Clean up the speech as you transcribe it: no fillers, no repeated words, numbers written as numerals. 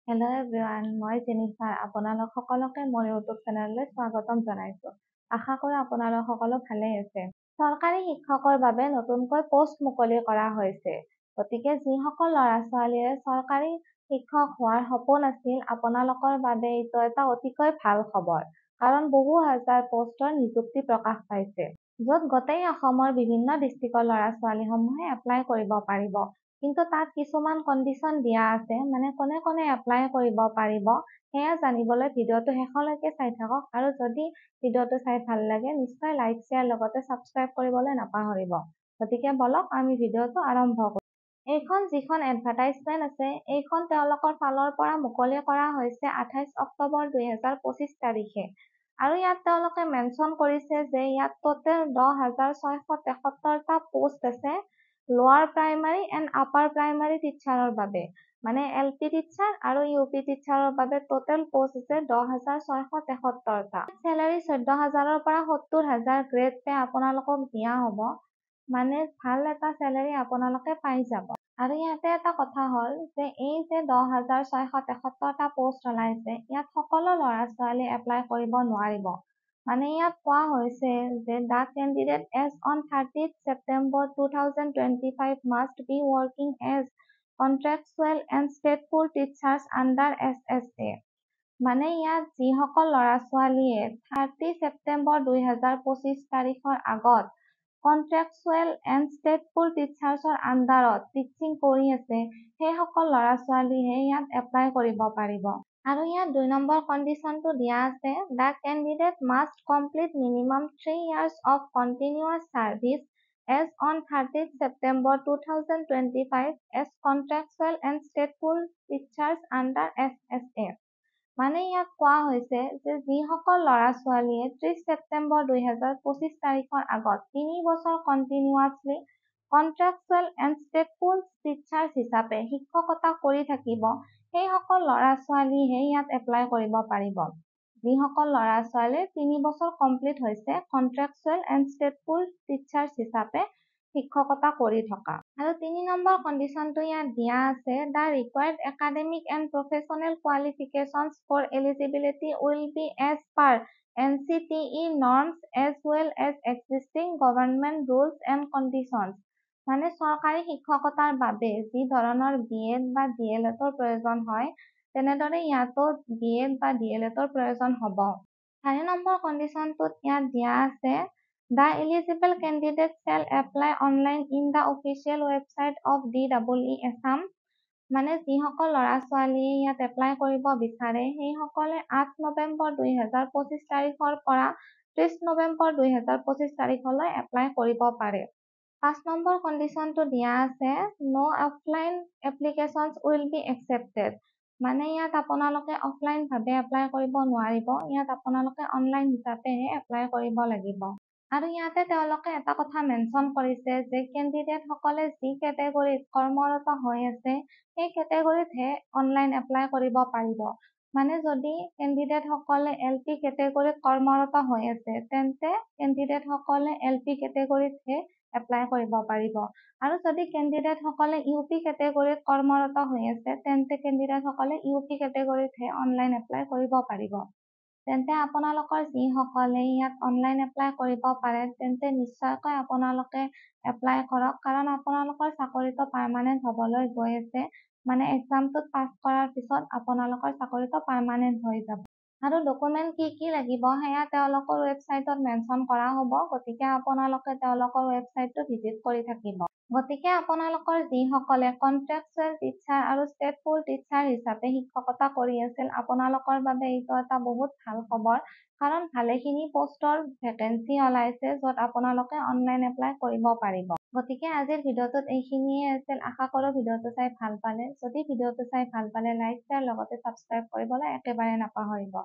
Hello' everyone, মই Jennifer আপোনালোক সকলোকে মোৰ ইউটিউব চেনেললৈ স্বাগতম জনাইছো। আশা কৰোঁ আপোনালোক সকলো ভালেই আছে। চৰকাৰী শিক্ষকৰ বাবে নতুনকৈ পোষ্ট মুকলি কৰা হৈছে। গতিকে যিসকল ল'ৰা-ছোৱালীয়ে চৰকাৰী শিক্ষক হোৱাৰ সপোন আছিল, আপোনালোকৰ বাবে এইটো এটা অতিকৈ ভাল খবৰ। কাৰণ বহু হাজাৰ পোষ্টৰ নিযুক্তি প্ৰকাশ পাইছে। য'ত গোটেই অসমৰ বিভিন্ন ডিষ্ট্ৰিক্টৰ ল'ৰা-ছোৱালীসমূহে এপ্লাই কৰিব পাৰিব। কিন্তু তাত কিছুমান কণ্ডিশ্যন দিয়া আছে, মানে কোনে কোনে এপ্লাই কৰিব পাৰিব সেয়া জানিবলৈ ভিডিঅ'টো শেষলৈকে চাই থাকক। আৰু যদি ভিডিঅ'টো চাই ভাল লাগে নিশ্চয় লাইক, শ্বেয়াৰ লগতে ছাবস্ক্ৰাইব কৰিবলৈ নাপাহৰিব। গতিকে বলক আমি ভিডিঅ'টো আৰম্ভ কৰোঁ। এইখন যিখন এডভাৰটাইজমেণ্ট আছে, এইখন তেওঁলোকৰ ফালৰ পৰা মুকলি কৰা হৈছে 28 অক্টোবৰ 2025 তাৰিখে। আৰু ইয়াত তেওঁলোকে মেনশ্যন কৰিছে যে ইয়াত টোটেল 10,673টা পোষ্ট আছে লোৱাৰ প্ৰাইমাৰী এণ্ড আপাৰ প্ৰাইমাৰী টিচাৰৰ বাবে। মানে LP টিচাৰ আৰু UP টিচাৰৰ বাবে টোটেল পোষ্ট আছে 10,673টা। চেলাৰী 14,000ৰ পৰা 70,000 গ্ৰেড পে আপোনালোকক দিয়া হ'ব। মানে ভাল এটা চেলাৰী আপোনালোকে পাই যাব। আৰু ইয়াতে এটা কথা হ'ল যে এই যে 10,673টা পোষ্ট ওলাইছে, ইয়াত সকলো ল'ৰা-ছোৱালী এপ্লাই কৰিব নোৱাৰিব। মানে ইয়াত কোৱা হৈছে যে the candidate as on 30th September 2025 must be working as contractual and stateful teachers under SSA। মানে ইয়াত যিসকল ল'ৰা-ছোৱালীয়ে 30 ছেপ্টেম্বৰ 2025 তাৰিখৰ আগত কন্ট্ৰেকচুৱেল এণ্ড ষ্টেটফুল টিচাৰ্ছৰ আণ্ডাৰত টিচিং কৰি আছে, সেইসকল ল'ৰা-ছোৱালীহে ইয়াত এপ্লাই কৰিব পাৰিব। আৰু ইয়াত 2 নম্বৰ কণ্ডিশ্যনটো দিয়া আছে the candidate must complete minimum 3 years of continuous service as on 30th September 2025 as contractual and stateful teachers under SSA। মানে ইয়াত কোৱা হৈছে যে যিসকল ল'ৰা-ছোৱালীয়ে 30 ছেপ্টেম্বৰ 2025 তাৰিখৰ আগত 3 বছৰ কণ্টিনিউৱাছলি কন্ট্ৰেকচুৱেল এণ্ড ষ্টেটফুল টিচাৰ্ছ হিচাপে শিক্ষকতা কৰি থাকিব, সেইসকল ল'ৰা-ছোৱালীহে ইয়াত এপ্লাই কৰিব পাৰিব। যিসকল ল'ৰা-ছোৱালীৰ 3 বছৰ কমপ্লিট হৈছে কন্ট্ৰেকচুৱেল এণ্ড ষ্টেটফুল টিচাৰ্ছ হিচাপে শিক্ষকতা কৰি থকা। আৰু 3 নম্বৰ কণ্ডিশ্যনটো ইয়াত দিয়া আছে the required academic and professional qualifications for eligibility will be as per NCTE norms as well as existing government rules and conditions। মানে চৰকাৰী শিক্ষকতাৰ বাবে যি ধৰণৰ BEd বা DLEDৰ প্ৰয়োজন হয়, তেনেদৰে ইয়াতো BEd বা DLEDৰ প্ৰয়োজন হ'ব। 4 নম্বৰ কণ্ডিশ্যনটোত ইয়াত দিয়া আছে the eligible candidate shell apply online in the official website of DEE Assam। মানে যিসকল ল'ৰা-ছোৱালীয়ে ইয়াত এপ্লাই কৰিব বিচাৰে, সেইসকলে 8 নৱেম্বৰ 2025 তাৰিখৰ পৰা 30 নৱেম্বৰ 2025 তাৰিখলৈ এপ্লাই কৰিব পাৰে। 5 নম্বৰ কণ্ডিশ্যনটো দিয়া আছে no offline applications will be accepted। মানে ইয়াত আপোনালোকে অফলাইনভাৱে এপ্লাই কৰিব নোৱাৰিব, ইয়াত আপোনালোকে অনলাইন হিচাপেহে এপ্লাই কৰিব লাগিব। আৰু ইয়াতে তেওঁলোকে এটা কথা মেনশ্যন কৰিছে যে কেণ্ডিডেটসকলে যি কেটেগৰীত কৰ্মৰত হৈ আছে, সেই কেটেগৰীতহে অনলাইন এপ্লাই কৰিব পাৰিব। মানে যদি কেণ্ডিডেটসকলে LP কেটেগৰীত কৰ্মৰত হৈ আছে, তেন্তে কেণ্ডিডেটসকলে LP কেটেগৰীতহে এপ্লাই কৰিব পাৰিব। আৰু যদি কেণ্ডিডেটসকলে UP কেটেগৰীত কৰ্মৰত হৈ আছে, তেন্তে কেণ্ডিডেটসকলে UP কেটেগৰীতহে অনলাইন এপ্লাই কৰিব পাৰিব। তেন্তে আপোনালোকৰ যিসকলে ইয়াত অনলাইন এপ্লাই কৰিব পাৰে, তেন্তে নিশ্চয়কৈ আপোনালোকে এপ্লাই কৰক। কাৰণ আপোনালোকৰ চাকৰিটো পাৰ্মানেণ্ট হ'বলৈ গৈ আছে। মানে এক্সামটোত পাছ কৰাৰ পিছত আপোনালোকৰ চাকৰিটো পাৰ্মানেণ্ট হৈ যাব। আৰু ডকুমেণ্ট কি কি লাগিব সেয়া তেওঁলোকৰ ৱেবছাইটত মেনশ্যন কৰা হ'ব। গতিকে আপোনালোকে তেওঁলোকৰ ৱেবছাইটটো ভিজিট কৰি থাকিব। গতিকে আপোনালোকৰ যিসকলে কন্ট্ৰেকচুৱেল টিচাৰ আৰু ষ্টেটফুল টিচাৰ হিচাপে শিক্ষকতা কৰি আছিল, আপোনালোকৰ বাবে এইটো এটা বহুত ভাল খবৰ। কাৰণ ভালেখিনি পোষ্টৰ ভেকেঞ্চি ওলাইছে য'ত আপোনালোকে অনলাইন এপ্লাই কৰিব পাৰিব। গতিকে আজিৰ ভিডিঅ'টোত এইখিনিয়ে আছিল। আশা কৰোঁ ভিডিঅ'টো চাই ভাল পালে। যদি ভিডিঅ'টো চাই ভাল পালে লাইক, শ্বেয়াৰ লগতে ছাবস্ক্ৰাইব কৰিবলৈ একেবাৰে নাপাহৰিব।